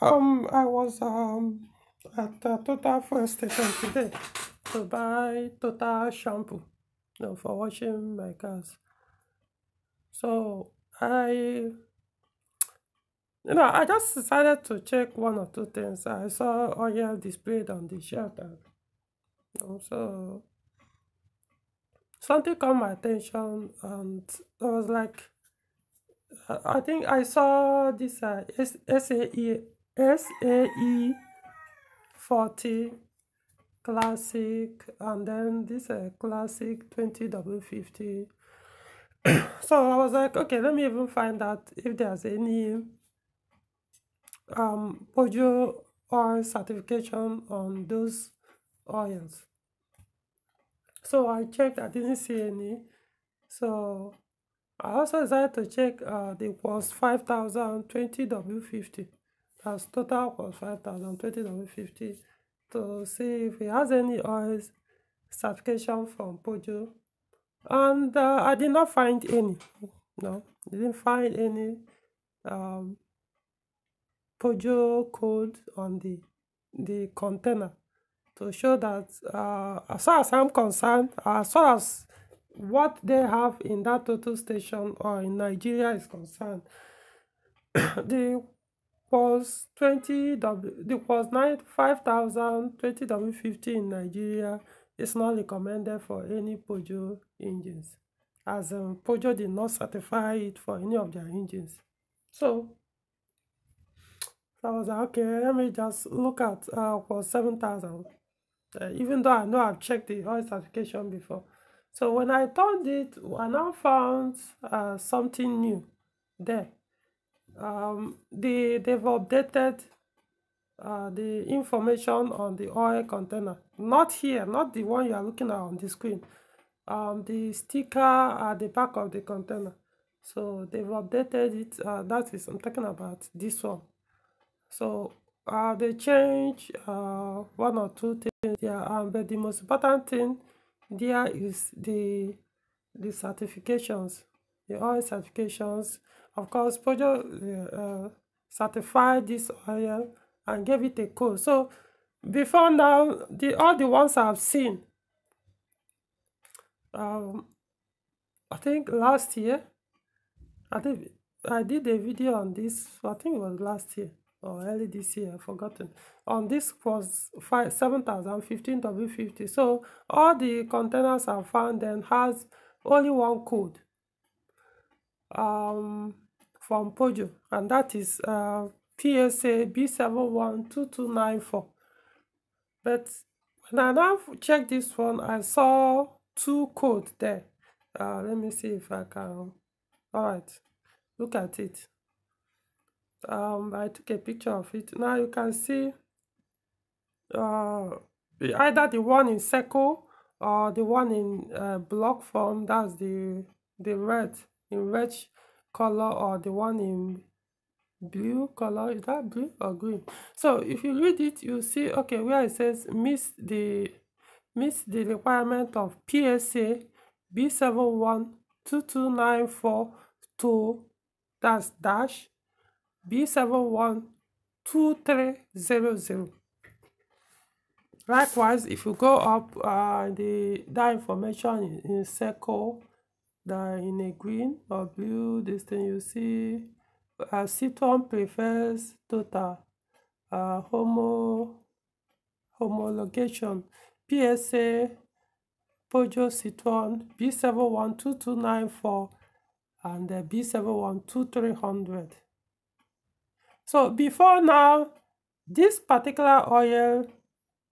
I was at the Total fuel station today to buy Total shampoo, for washing my cars. So I just decided to check one or two things. I saw oil displayed on the shelf, and so something caught my attention, and I was like, I think I saw this SAE 40 classic, and then this classic 20W50. So I was like, okay, let me even find out if there's any Pojo oil certification on those oils. So I checked, I didn't see any. So I also decided to check the Quartz 5000 20W50. That's total Quartz 5000 20W50 to see if it has any oils certification from Pojo. And I did not find any. No, didn't find any Pojo code on the container to show that as far as I'm concerned, as far as what they have in that total station or in Nigeria is concerned, the was 20W, the was 5,000 20W50 in Nigeria is not recommended for any Pojo engines, as Pojo did not certify it for any of their engines. So I was like, okay, let me just look at for 7,000, even though I know I've checked the oil certification before. So when I turned it, I now found something new there. They've updated the information on the oil container. Not here, not the one you are looking at on the screen. The sticker at the back of the container. So they've updated it. That is, I'm talking about this one. So they change one or two things there, but the most important thing there is the certifications, the oil certifications. Of course, Pojo certified this oil and gave it a code. So before now, all the ones I've seen, I think last year, I think I did a video on this. I think it was last year or early this year, I've forgotten. On this was 7,000 15W50. So all the containers I found then has only one code from Pojo, and that is PSA B71 2294. But when I now check this one, I saw two codes there. Let me see if I can. All right, look at it. I took a picture of it. Now you can see either the one in circle or the one in block form. That's the red in red color, or the one in blue color. Is that blue or green? So if you read it, you see, okay, where it says miss the requirement of PSA B71 2294 to that's dash B71 2300. Likewise, if you go up that information in circle, in a green or blue, this thing you see Citon prefers total homologation PSA Pojo Citon B71 2294 and B71 2300. So before now, this particular oil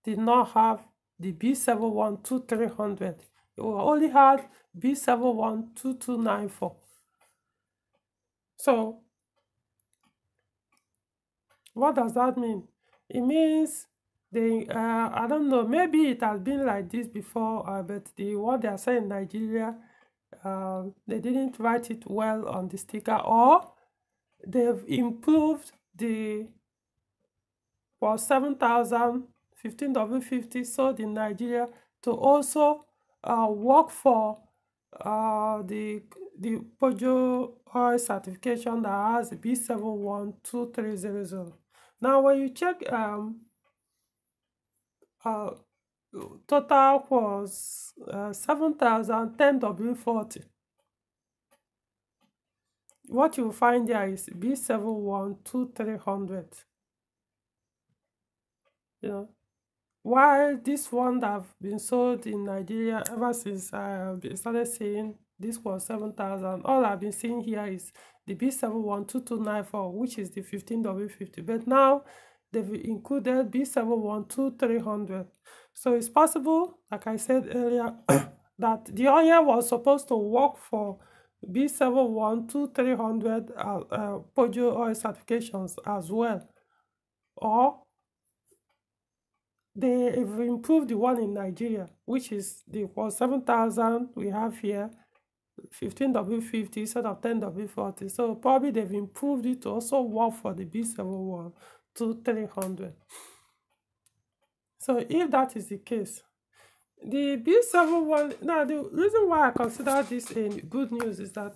did not have the B71 2300. It only had B71 2294. So what does that mean? It means they I don't know, maybe it has been like this before, but what they are saying in Nigeria, they didn't write it well on the sticker, or they've improved the for 7,000 15W50 sold in Nigeria to also work for the Pojo oil certification that has B71 2300. Now, when you check total was 7010W40. What you find there is B712300. You know, while this one that have been sold in Nigeria ever since I started seeing this was 7,000. All I've been seeing here is the B712294, which is the 15W50. But now they've included B712300. So it's possible, like I said earlier, that the oil was supposed to work for B712300 POJO oil certifications as well, or they've improved the one in Nigeria, which is the 7,000 we have here, 15W50 instead of 10W40. So probably they've improved it to also work for the B712300. So if that is the case, the B71, now the reason why I consider this a good news is that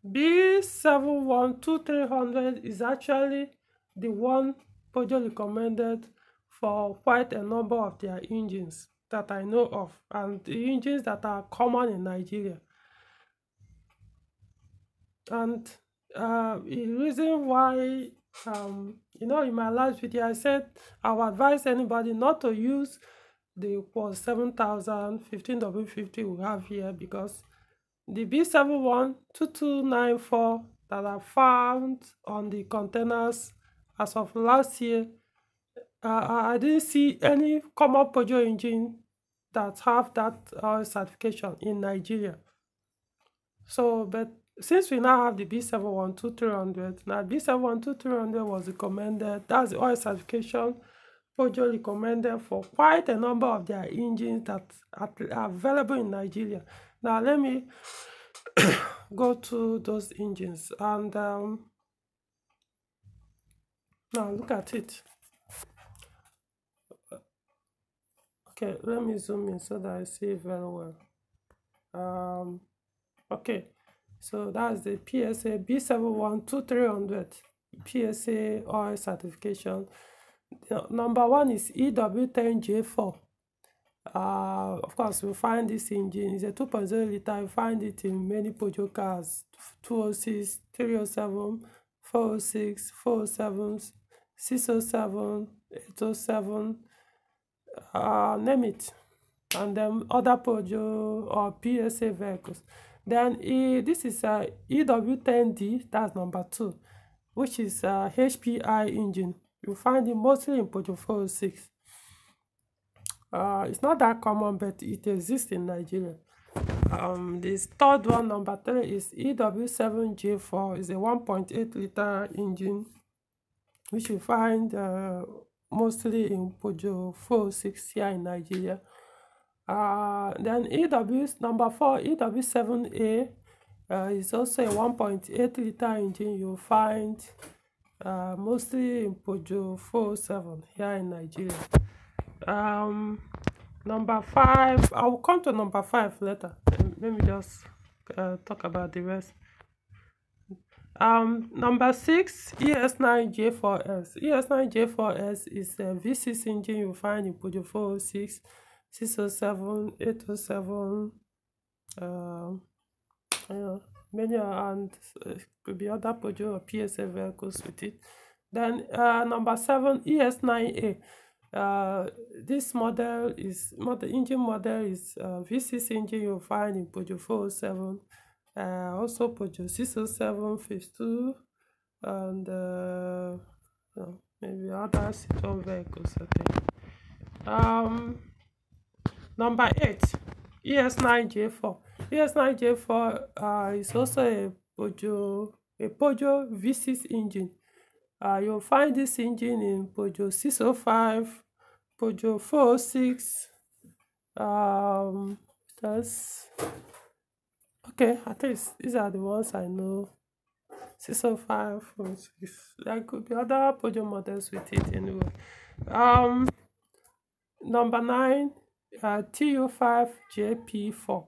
B712300 is actually the one POJO recommended for quite a number of their engines that I know of, and the engines that are common in Nigeria. And the reason why, in my last video I said I would advise anybody not to use the Quartz 7000 15W50 we have here, because the B712294 that are found on the containers as of last year, I didn't see any common POJO engine that have that certification in Nigeria. So, but since we now have the B712300, now B712300 was recommended, that's the oil certification POJO recommended for quite a number of their engines that are available in Nigeria. Now let me go to those engines, and now look at it. Okay, let me zoom in so that I see it very well. Okay, so that's the PSA B712300 PSA oil certification. Number one is EW10J4. Of course, we find this engine. It's a 2.0 liter. You find it in many POJO cars: 206, 307, 406, 407, 607, 807, name it, and then other POJO or PSA vehicles. Then this is EW10D, that's number 2, which is a HPI engine. You find it mostly in POJO 406. It's not that common, but it exists in Nigeria. This third one, number 3, is EW7J4. Is a 1.8 liter engine, which you find mostly in POJO 406 here in Nigeria. Then number 4, EW7A, is also a 1.8 liter engine. You find mostly in POJO 407 here in Nigeria. Number 5, I will come to number 5 later. Let me just talk about the rest. Number 6, ES9J4S. ES9J4S is a V6 engine you find in POJO 406, 607, 807, many, and could be other POJO or PSA vehicles with it. Then number 7, ES9A. This model is engine model is V6 engine you find in POJO 407, also POJO 607 phase 2, and maybe other C-Tron vehicles, I think. Number 8, ES9J4. ES9J4 is also a POJO V6 engine. You'll find this engine in POJO 605, POJO 406. That's okay. At least these are the ones I know. 605, 406. There could be other POJO models with it anyway. Number 9, TU5JP4.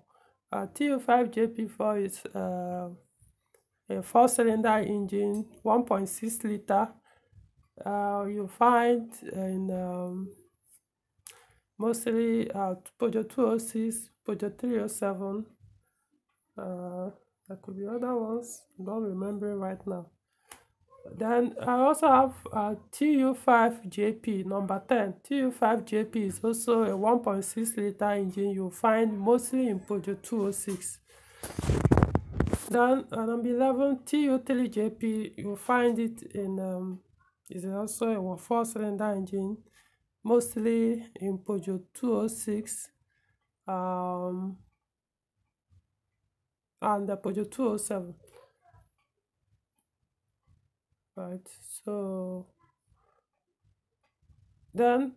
TU5JP4 is a 4-cylinder engine, 1.6 liter. You find in mostly Peugeot 206, Peugeot 307. There could be other ones, I don't remember right now. Then I also have TU5JP number 10. TU5JP is also a 1.6 liter engine. You find mostly in Peugeot 206. Then number 11, TU3JP, you find it in is also a 4-cylinder engine, mostly in Peugeot 206 and the Peugeot 207. Right, so then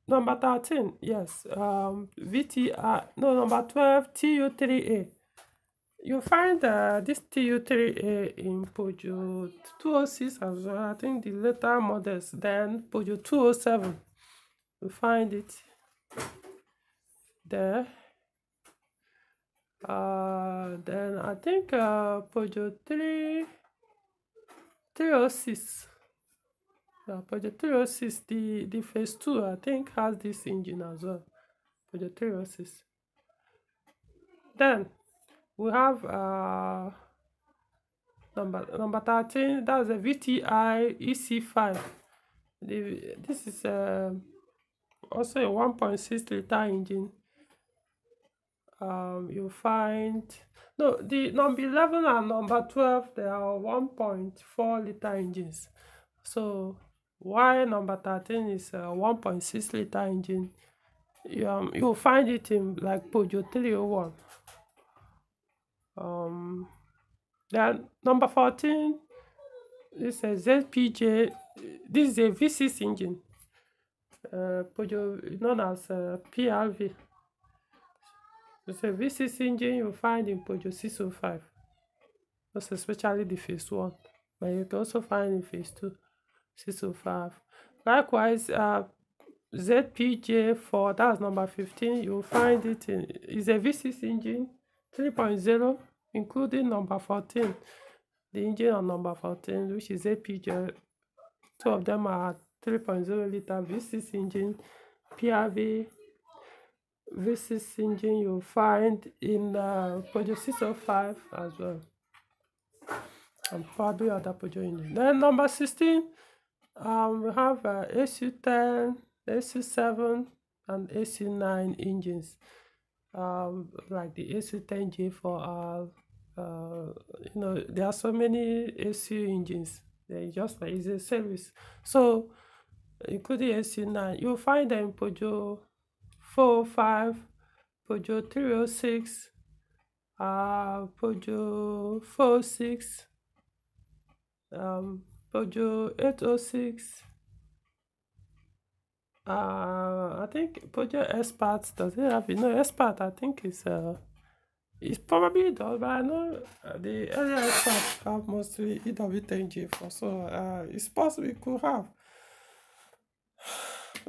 number 13, yes, VTi, no, number 12, TU3A. You find this TU3A in Peugeot 206 as well. I think the later models. Then Peugeot 207, you find it there. Then I think Peugeot 306. Peugeot 306, the phase 2, I think, has this engine as well. Peugeot 306. Then we have number 13, that's a VTi EC5. This is also a 1.6 liter engine. You find, no, the number 11 and number 12, they are 1.4 liter engines. So why number 13 is a 1.6 liter engine, you'll find it in like Peugeot 301. Then number 14 is a ZPJ. This is a V6 engine, Peugeot known as PLV. It's a V6 engine you find in Peugeot 605. That's especially the phase 1, but you can also find in phase 2, 605. Likewise, ZPJ4, that's number 15. You'll find it in, is a V6 engine, 3.0, including number 14, the engine on number 14, which is ZPJ. Two of them are 3.0 liter V6 engine. PRV V6 engine you'll find in Peugeot 605 as well, and probably other Peugeot engine. Then number 16, we have XU10, XU7, and XU9 engines, like the XU10J4R. You know, there are so many XU engines. They're just like, it's a service. So including XU9, you'll find them in Peugeot 405, Peugeot 306, Peugeot 406, Peugeot 806. I think Peugeot Expert, does it have, you know, Expert, I think it's probably does, but I know the earlier Experts have mostly EW10J4, so it's possible it could have,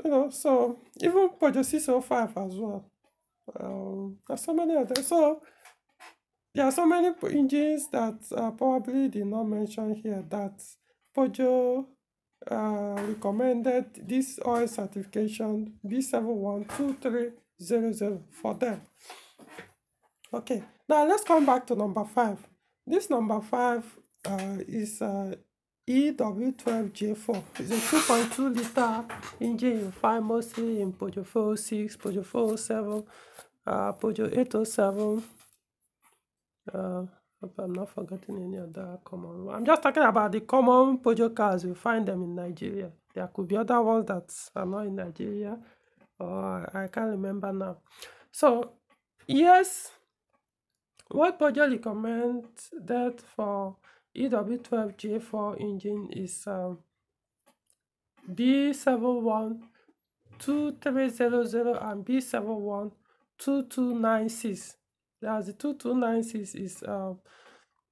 you know. So even Peugeot 605 as well. There's so many of them. So there are so many engines that probably did not mention here that Peugeot recommended this oil certification B712300 for them. Okay, now let's come back to number 5. This number 5 is EW12J4. It's a 2.2 liter engine you find mostly in Peugeot 406, Peugeot 407, Peugeot 807. Hope I'm not forgetting any other common. I'm just talking about the common Peugeot cars. You find them in Nigeria. There could be other ones that are not in Nigeria, or I can't remember now. So yes, what Peugeot recommends that for EW12J4 engine is B712300 and B712296. As the 2296 is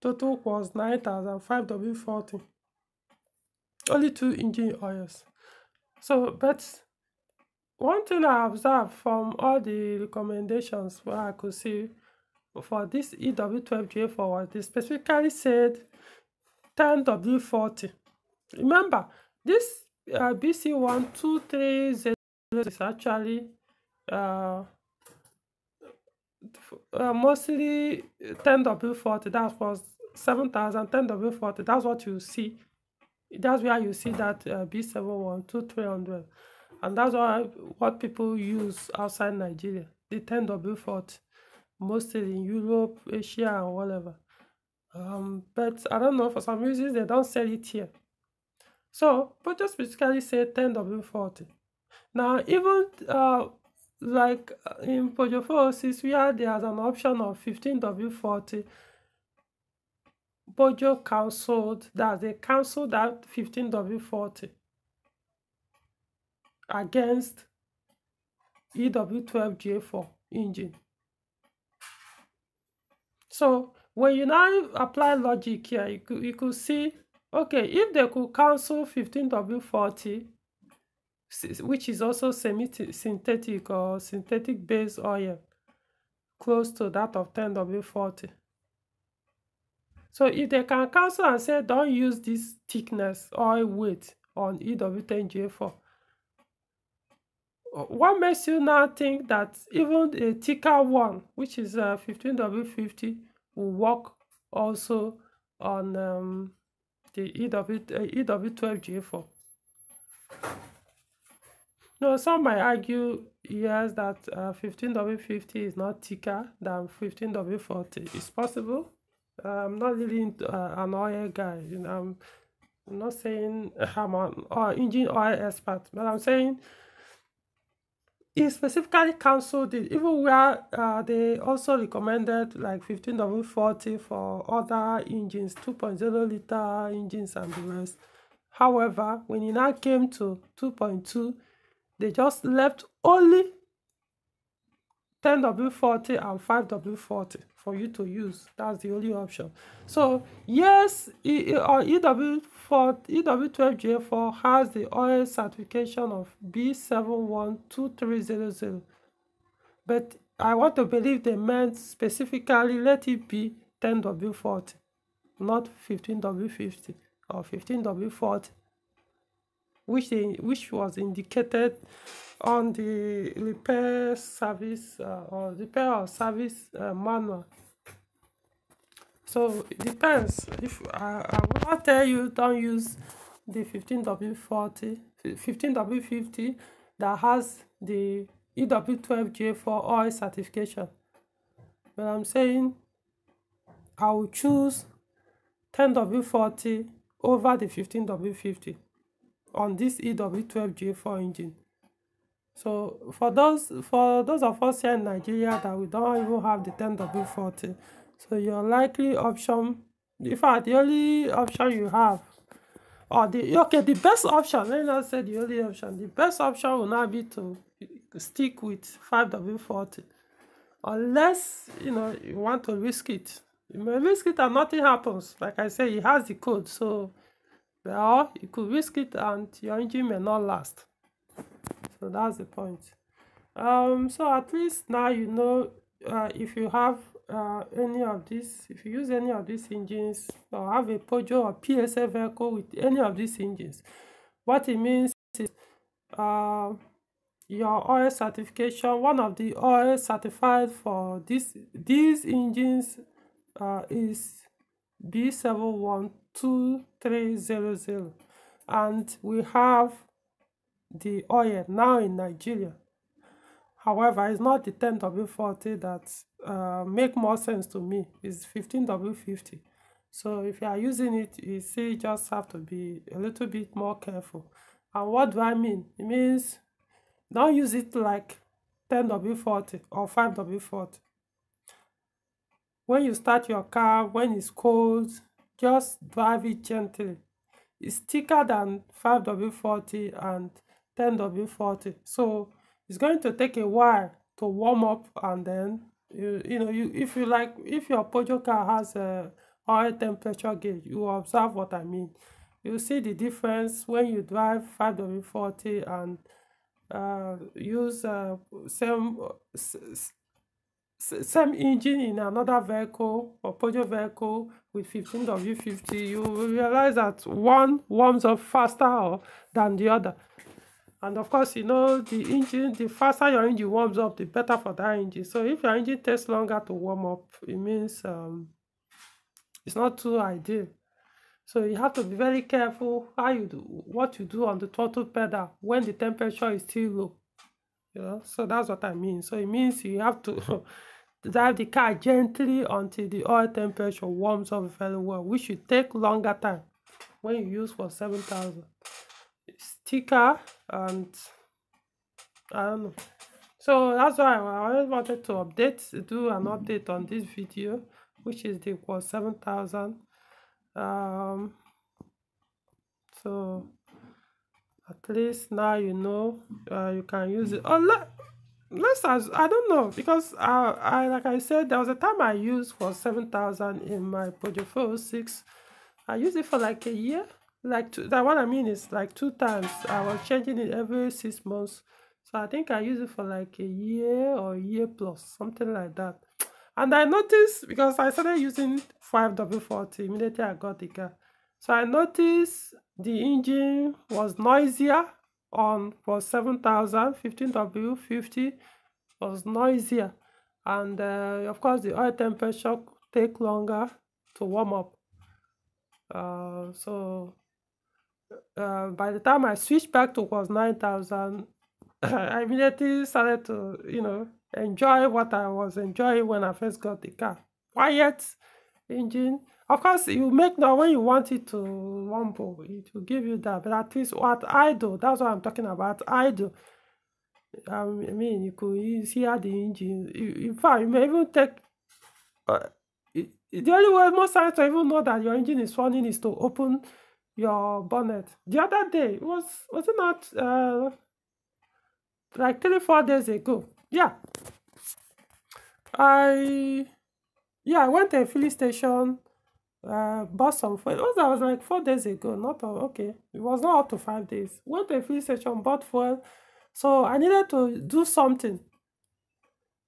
total was 9000 5W40. Only 2 engine oils. So, but one thing I observed from all the recommendations where I could see, for this EW12GA4, they specifically said 10W40. Remember, this BC12300 is actually mostly 10W40. That was 7,000. 10W40. That's what you see. That's where you see that B71 2300, and that's what people use outside Nigeria. The 10W40, mostly in Europe, Asia, and whatever. But I don't know, for some reasons they don't sell it here. So, but just basically say 10W40. Now, even like in Peugeot 406, where there's an option of 15W40, Peugeot cancelled that. They cancelled that 15W40 against EW12GA4 engine. So when you now apply logic here, you could see, okay, if they could cancel 15W40, which is also synthetic or synthetic based oil, close to that of 10W40. So if they can cancel and say don't use this thickness oil weight on EW10GA4, what makes you now think that even a thicker one, which is 15W50, will work also on the EW12GA4? No, some might argue, yes, that 15W50 is not thicker than 15W40. It's possible. I'm not really into, an oil guy. You know, I'm not saying I'm an engine oil expert, but I'm saying he specifically cancelled it, even where they also recommended like 15W40 for other engines, 2.0 liter engines and the rest. However, when it now came to 2.2, they just left only 10W40 and 5W40 for you to use. That's the only option. So yes, EW12GA4 has the oil certification of B712300, but I want to believe they meant specifically let it be 10W40, not 15W50 or 15W40, which was indicated on the repair service or repair or service manual. So it depends. If I will not tell you don't use the 15W40, 15W50 that has the EW12GA4 oil certification, but I'm saying I will choose 10W40 over the 15W50 on this EW12GA4 engine. So for those of us here in Nigeria that we don't even have the 10W40, so your likely option, in fact the only option you have, or the best option, let me not say the only option, the best option will now be to stick with 5W40, unless you want to risk it. You may risk it and nothing happens. Like I say, it has the code, so well, you could risk it and your engine may not last. So that's the point. So at least now you know, if you have any of these, if you use any of these engines, or have a Peugeot or PSA vehicle with any of these engines, what it means is your oil certification, one of the oil certified for these engines is B712300, and we have the oil now in Nigeria. However, it's not the 10W40 that make more sense to me. It's 15W50. So if you are using it, you see, just have to be a little bit more careful. And what do I mean? It means don't use it like 10W40 or 5W40. When you start your car, when it's cold, just drive it gently. It's thicker than 5W40 and 10W40, so it's going to take a while to warm up, and then if your Peugeot car has a oil temperature gauge, you will observe what I mean. You see the difference when you drive 5W40 and use same engine in another vehicle or Peugeot vehicle with 15W-50, you will realize that one warms up faster than the other. And of course, you know, the engine, the faster your engine warms up, the better for that engine. So if your engine takes longer to warm up, it means it's not too ideal. So you have to be very careful what you do on the throttle pedal when the temperature is still low. You know, so that's what I mean. So it means you have to drive the car gently until the oil temperature warms up very well, which should take longer time when you use for 7,000. It's thicker, and I don't know. So that's why I wanted to do an update on this video, which is the Quartz 7000. So at least now you know you can use it. I don't know, because I like I said, there was a time I used for 7,000 in my Peugeot 406. I used it for like a year. Like that, what I mean is like 2 times. I was changing it every 6 months. So I think I used it for like a year or a year plus, something like that. And I noticed, because I started using 5W40 immediately I got the car. So I noticed the engine was noisier for 7,000, 15W50 was noisier. And of course, the oil temperature take longer to warm up. So by the time I switched back to Quartz 9000, I immediately started to, you know, enjoy what I was enjoying when I first got the car. Quiet engine. Of course, you make now when you want it to rumble, it will give you that. But at least what I do, that's what I'm talking about. I do. I mean, you could hear the engine. In fact, you may even take. The only way most times to even know that your engine is running is to open your bonnet. The other day, was it not like 3-4 days ago? Yeah. I went to a filling station, bought some fuel. That was like 4 days ago, okay. It was not up to 5 days. Went to a filling station, bought fuel. So I needed to do something.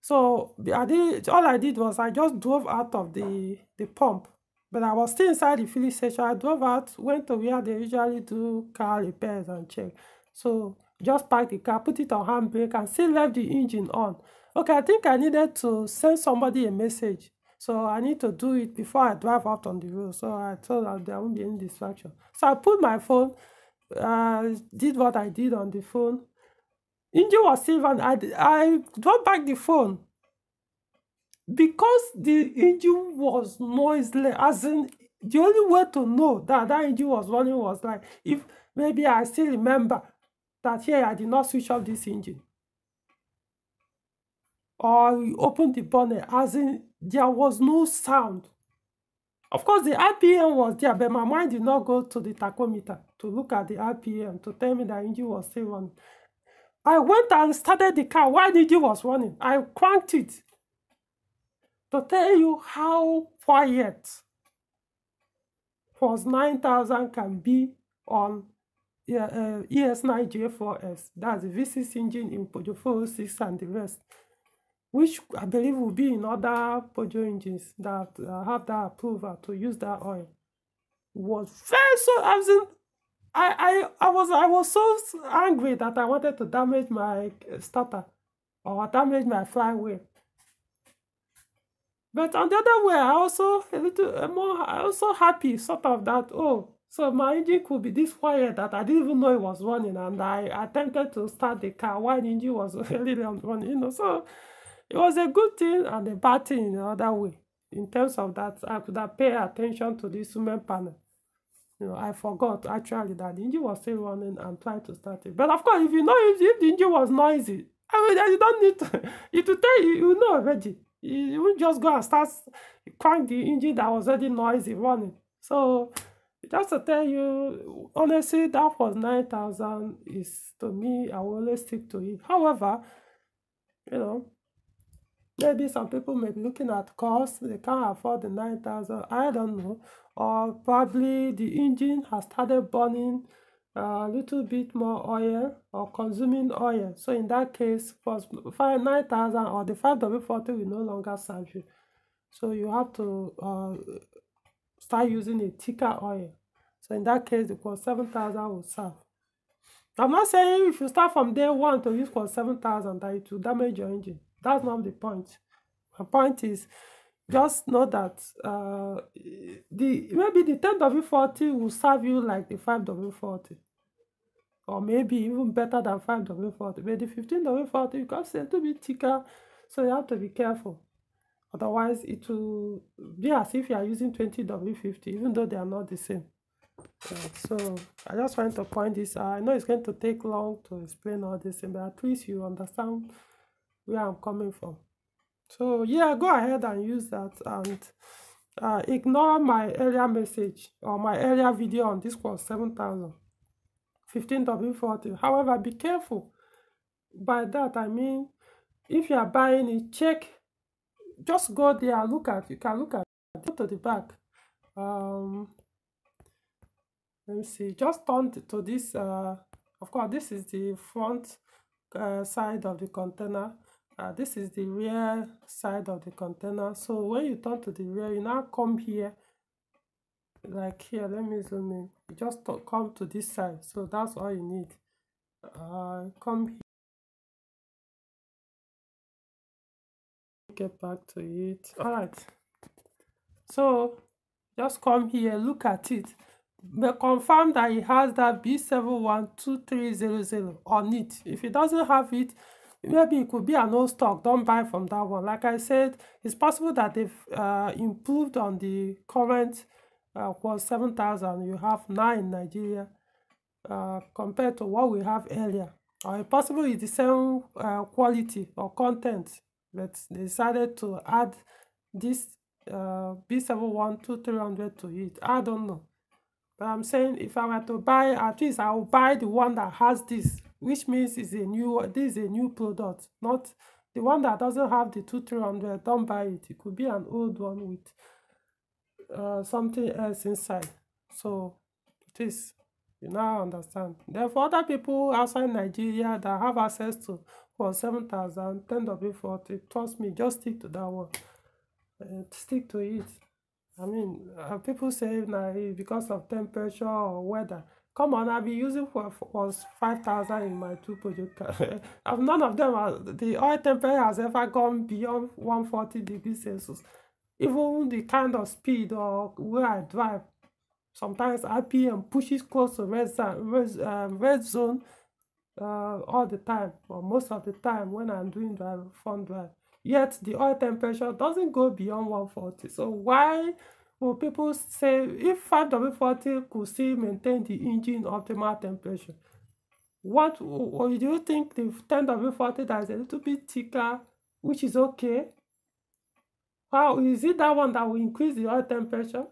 So all I did was I just drove out of the pump. But I was still inside the filling station. I drove out, went to where they usually do car repairs and check. So just parked the car, put it on handbrake, and still left the engine on. Okay, I think I needed to send somebody a message. So I need to do it before I drive out on the road. So I thought that there won't be any distraction. So I put my phone, did what I did on the phone. Engine was still on. I dropped back the phone because the engine was noiseless. As in, the only way to know that engine was running was like, if maybe I still remember that here I did not switch off this engine, or we opened the bonnet, as in there was no sound. Of course, the RPM was there, but my mind did not go to the tachometer to look at the RPM to tell me that engine was still running. I went and started the car while the engine was running. I cranked it to tell you how quiet Quartz 9000 can be on ES9J4S. That's the V6 engine in Peugeot 406 and the rest, which I believe will be in other Peugeot engines that have that approval to use that oil. Was very so. I was so angry that I wanted to damage my starter or damage my flywheel. But on the other way, I also happy sort of that, so my engine could be this quiet that I didn't even know it was running, and I attempted to start the car while the engine was really running, you know. So it was a good thing and a bad thing in the other way. In terms of that, I could have paid attention to the instrument panel. You know, I forgot actually that the engine was still running and tried to start it. But of course, if you know if the engine was noisy, I mean, you don't need to, it will tell you, you know already. You won't just go and start crank the engine that was already noisy running. So just to tell you, honestly, that was 9000 is, to me, I will always stick to it. However, you know, maybe some people may be looking at cost, they can't afford the 9000, I don't know. Or probably the engine has started burning a little bit more oil or consuming oil. So in that case, for 9,000 or the 5W40 will no longer serve you. So you have to start using a thicker oil. So in that case, the Quartz 7000 will serve. I'm not saying if you start from day one to use Quartz 7000 that it will damage your engine. That's not the point. My point is, just know that maybe the 10W40 will serve you like the 5W40, or maybe even better than 5W40. But the 15W40 becomes a little bit thicker, so you have to be careful. Otherwise, it will be as if you are using 20W50, even though they are not the same. So I just wanted to point this out. I know it's going to take long to explain all this, but at least you understand where I'm coming from. So yeah, go ahead and use that, and ignore my earlier message or my earlier video on this Quartz 7000 15W40. However, be careful. By that I mean, if you are buying it, check, just go there, look at, you can look at, go to the back. Let me see, just turn to this, of course this is the front side of the container. This is the rear side of the container. So when you turn to the rear, you now come here, like here. Let me zoom in. You just come to this side. So that's all you need. Come here. Get back to it. All right. So just come here, look at it. But confirm that it has that B712300 on it. If it doesn't have it, maybe it could be an old stock. Don't buy from that one. Like I said, it's possible that they've improved on the current Quartz 7000 you have now in Nigeria compared to what we have earlier. Or possible it's the same quality or content, but they decided to add this B712300 to it. I don't know. But I'm saying if I were to buy, at least I will buy the one that has this, which means this is a new product, not the one that doesn't have the 2300. Don't buy it. It could be an old one with something else inside. So it is, you now understand. Therefore, other people outside Nigeria that have access to Quartz 7000 10W40, trust me, just stick to that one. Stick to it. I mean, people say now because of temperature or weather. Come on, I've been using Quartz 5000 in my two projectors. None of them, the oil temperature has ever gone beyond 140 degrees Celsius. Even the kind of speed or where I drive, sometimes RPM pushes close to red zone all the time, or most of the time when I'm doing fun drive. Yet the oil temperature doesn't go beyond 140. So why will people say if 5W40 could still maintain the engine optimal temperature? What do you think the 10W40 that is a little bit thicker, which is okay? How is it that one that will increase the oil temperature?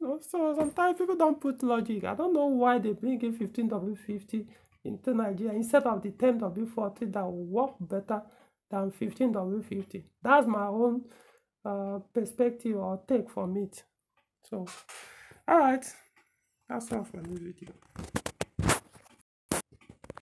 No, so sometimes people don't put logic. I don't know why they bring in 15W50 into Nigeria instead of the 10W40 that will work better than 15W50. That's my own perspective or take from it. So, all right, that's all for this video.